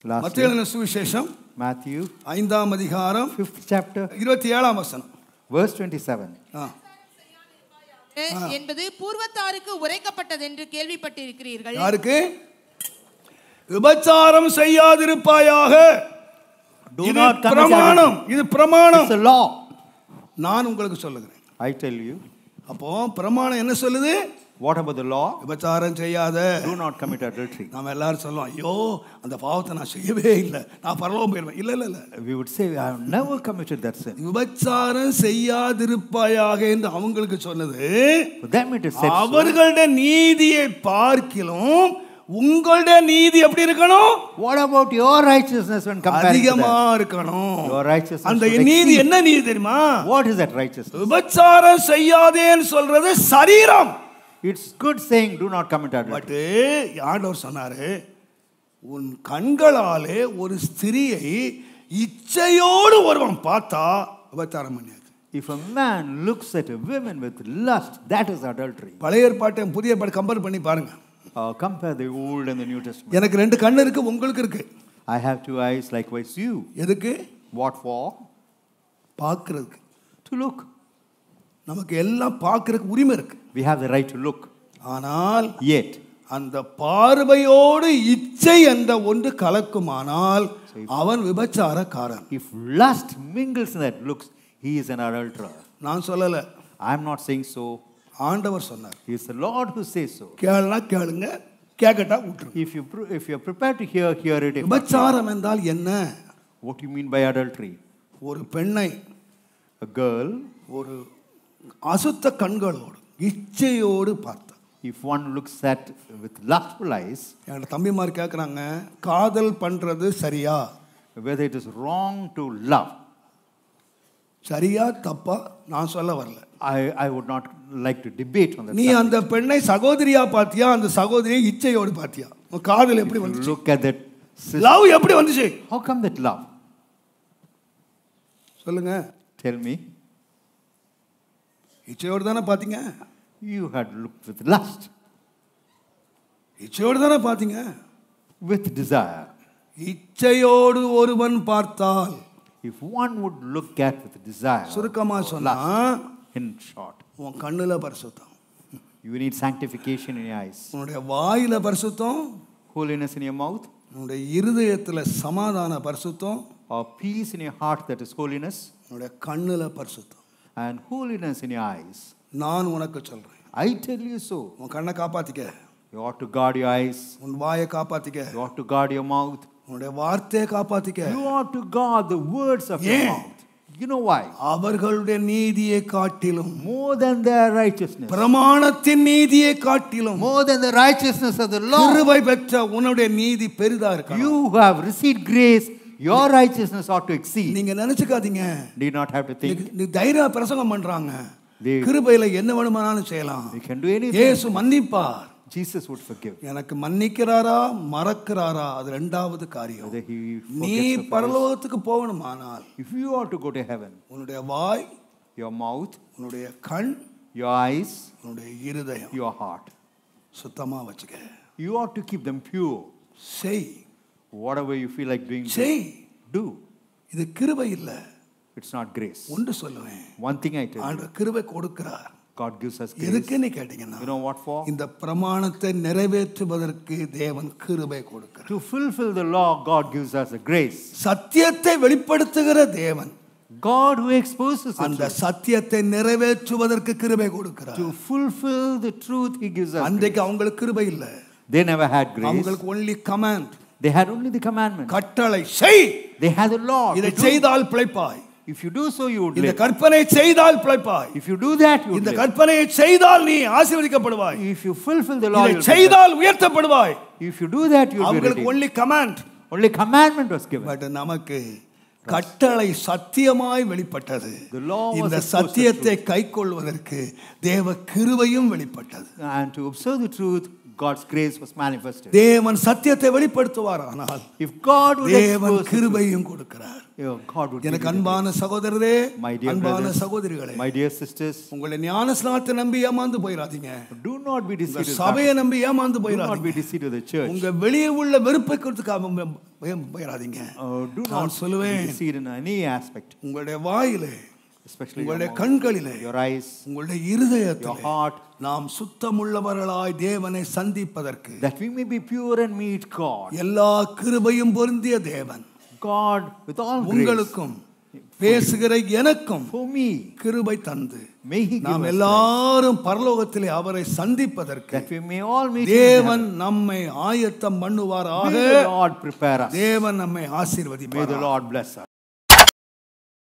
மத்தேயு எழுதின சுவிசேஷம் Matthew 5ஆம் அதிகாரம் 5th chapter 27ஆம் வசனம். verse 27. என்பது பூர்வத்தாருக்கு உரைக்கப்பட்டது என்று கேள்விப்பட்டிருக்கிறீர்கள். யாருக்கு? விபச்சாரம் செய்யாதிருப்பாயாக. இது பிரமாணம். இது பிரமாணம். It's a law. நான் உங்களுக்கு சொல்லுகிறேன். I tell you. அப்போ பிரமாணம் என்ன சொல்லுது? What about the law? விபச்சாரம் செய்யாத. Do not commit adultery. நாம எல்லாரும் சொல்லுவோம், ஐயோ அந்த பாவத்தை நான் செய்யவே இல்லை, நான் பரலோகம் போயிடுவேன். இல்ல இல்ல இல்ல. We would say I have never committed that sin. விபச்சாரம் செய்யாதிருப்பாயாக என்று அவங்களுக்கு சொன்னது. For them it is said. அவர்களுடைய நீதியை பார்க்கிலும் உங்களுடைய நீதி எப்படி இருக்கணும்? What about your righteousness when compared to அதிகமா இருக்கணும். your righteousness? அந்த நீதி என்ன நீதி தெரியுமா? What is that righteousness? விபச்சாரம் செய்யாதேன்னு சொல்றது சரீரம். It's good saying do not commit adultery. But ஆண்டவர் சொன்னாரு, உன் கண்களாலே ஒரு ஸ்திரியை இச்சையோடு ஒருவன் பார்த்தா விபச்சாரம் பண்ணியாச்சு. If a man looks at a woman with lust, that is adultery. பழைய ஏற்பாட்டை புதிய ஏற்பாடு கம்பேர் பண்ணி பாருங்க. Compare the Old and the New Testament. எனக்கு ரெண்டு கண்ணு இருக்கு, உங்களுக்கு இருக்கு. I have two eyes, likewise you. எதுக்கு? What for? பார்க்கிறதுக்கு. To look. நமக்கு எல்லாம் பார்க்கிறதுக்கு உரிமை இருக்கு. We have the right to look. ஆனால் Yet அந்த பார்வையோடு இச்சை என்ற ஒன்று கலக்குமானால் அவன் விபச்சாரக்காரன். if lust mingles in that looks, he is an adulterer. நான் சொல்லல. I am not saying so. ஆண்டவர் சொன்னார். He is the Lord who says so. கேளுனா கேளுங்க, கேக்கட்டா விட்டுருங்க. If you are prepared to hear it. விபச்சாரம் என்றால் என்ன? What do you mean by adultery? ஒரு பெண்ணை, A girl, ஒரு அசுத்த கண்களோடு இச்சையோடு பார்த்தா. if one looks at with lustful eyes, என்னோட தம்பிமார் கேட்குறாங்க, காதல் பண்றது சரியா? whether it is wrong to love. சரியா தப்பா நான் சொல்ல வரல. I would not like to debate on that. நீ அந்த பெண்ணை சகோதரியா பாத்தியா, அந்த சகோதரியை இச்சையோடு பாத்தியா? காதல் எப்படி வந்துச்சு? Look at that. லவ் எப்படி வந்துச்சு? How come that love? சொல்லுங்க. Tell me. இச்சையோடு தானே பாத்தீங்க? You had looked with lust. இச்சையோடு தானே பாத்தீங்க? With desire. இச்சையோடு ஒருவன் பார்த்தால், If one would look at with desire, சுருக்கமா சொன்னா, in short, உன் கண்ணுல பரிசுத்தம், you need sanctification in your eyes, உன்னுடைய வாயில பரிசுத்தம், holiness in your mouth, உன்னுடைய இருதயத்துல சமாதான பரிசுத்தம், or peace in your heart, that is holiness, உன்னுடைய கண்ணுல பரிசுத்தம், and holiness in your eyes. நான் உனக்கு சொல்றேன். I tell you so. உன் கண்ணை காப்பாத்திக்க. You ought to guard your eyes. உன் வாயை காப்பாத்திக்க. You ought to guard your mouth. உன்னுடைய வார்த்தையை காப்பாத்திக்க. You ought to guard the words of your mouth. You know why? அவர்களுடைய நீதியை காட்டிலும், more than their righteousness, பிரமாணத்தின் நீதியை காட்டிலும், more than the righteousness of the law, கிருபை பெற்ற உன்னுடைய நீதி பெரிதா இருக்கணும். you who have received grace, your righteousness ought to exceed. நீங்க நினைச்சுக்காதீங்க. Did not have to think. நீ தைரிய பிரசங்கம் பண்றாங்க, கிருபையில என்ன வேணுமானாலும் செய்யலாம். We can do anything. இயேசு மன்னிப்பார். Jesus would forgive. எனக்கு மன்னிக்கிறாரா மறக்கிறாரா அது இரண்டாவது காரியம். நீ பரலோகத்துக்கு போகணுமானால், if you ought to go to heaven, உன்னுடைய வாய், your mouth, உன்னுடைய கண், your eyes, உன்னுடைய இருதயம், your heart, சுத்தமா வச்சுக்க. you ought to keep them pure. செய். Whatever you feel like doing, செய். do. இது கிருபை இல்ல. It's not grace. ஒன்று சொல்லுவேன். One thing I tell you. ஆண்டவர் கிருபை கொடுக்கிறார். God gives us grace. எதுக்குன்னு கேட்டீங்கன்னா, you know what for? இந்த பிரமாணத்தை நிறைவேற்றுவதற்கு தேவன் கிருபை கொடுக்கிறார். To fulfill the law, God gives us a grace. சத்தியத்தை வெளிப்படுத்துகிற தேவன், God who exposes அந்த சத்தியத்தை நிறைவேற்றுவதற்கு கிருபை கொடுக்கிறார். To fulfill the truth, He gives us. அன்றைக்கு அவங்களுக்கு கிருபை இல்ல. They never had grace. அவங்களுக்கு only command. They had only the commandment. கட்டளை செய். They had the law. இதை செய்தால் பிழைப்பாய். If you do so, you would live. இந்த கற்பனை செய்தால் பிழைப்பாய். If you do that, you would இந்த live. கற்பனையை செய்தால் நீ ஆசீர்வதிக்கப்படுவாய். If you fulfill the law, you இதை will செய்தால் உயர்த்தப்படுவாய். If you do that, you will be அவங்களுக்கு redeemed. only command. Only commandment was given. But நமக்கு கட்டளை சத்தியமாய் வெளிப்பட்டது. The law was இந்த exposed சத்தியத்தை கைக்கொள்வதற்கு தேவ கிருபையும் வெளிப்பட்டது. And to observe the truth, God's grace was manifested. தேவன் சத்தியத்தை வெளிப்படுத்துவாரானால் If God would தேவன் expose கிருபையும் கொடுக்கிறார். God would give எனக்கு you the அன்பான சகோதரரே, My dear அன்பான brothers, சகோதரிகளே, my dear sisters, உங்களை ஞானஸ்நானத்தை நம்பி ஏமாந்து போயிடாதீங்க. do not be deceived with சபையை that. நம்பி ஏமாந்து Do not போயிடாதீங்க. be deceived with the church. உங்க வெளியே உள்ள வெறுப்பை கொடுத்துக்காம போயிடாதீங்க. Do நான் not சொல்லுவேன், be deceived in any aspect, உங்களுடைய வாயிலே, especially உங்களுடைய your mouth, கண்களிலே, your eyes, உங்களுடைய your இருதயத்திலே heart, நாம் சுத்தமுள்ளவர்களாய் தேவனை சந்திப்பதற்கு that we may be pure and meet God. எல்லா கிருபையும் பொருந்திய தேவன் God with all grace உங்களுக்கும் பேசுகிற எனக்கும் for me, கிருபை தந்து may He give நாம் us grace, எல்லாரும் பரலோகத்திலே அவரை சந்திப்பதற்கு that we may all meet Him in தேவன் heaven. நம்மை ஆயத்தம் பண்ணுவாராக. May the Lord prepare us. தேவன் நம்மை May the ஆசீர்வதிப்பார். Lord bless us.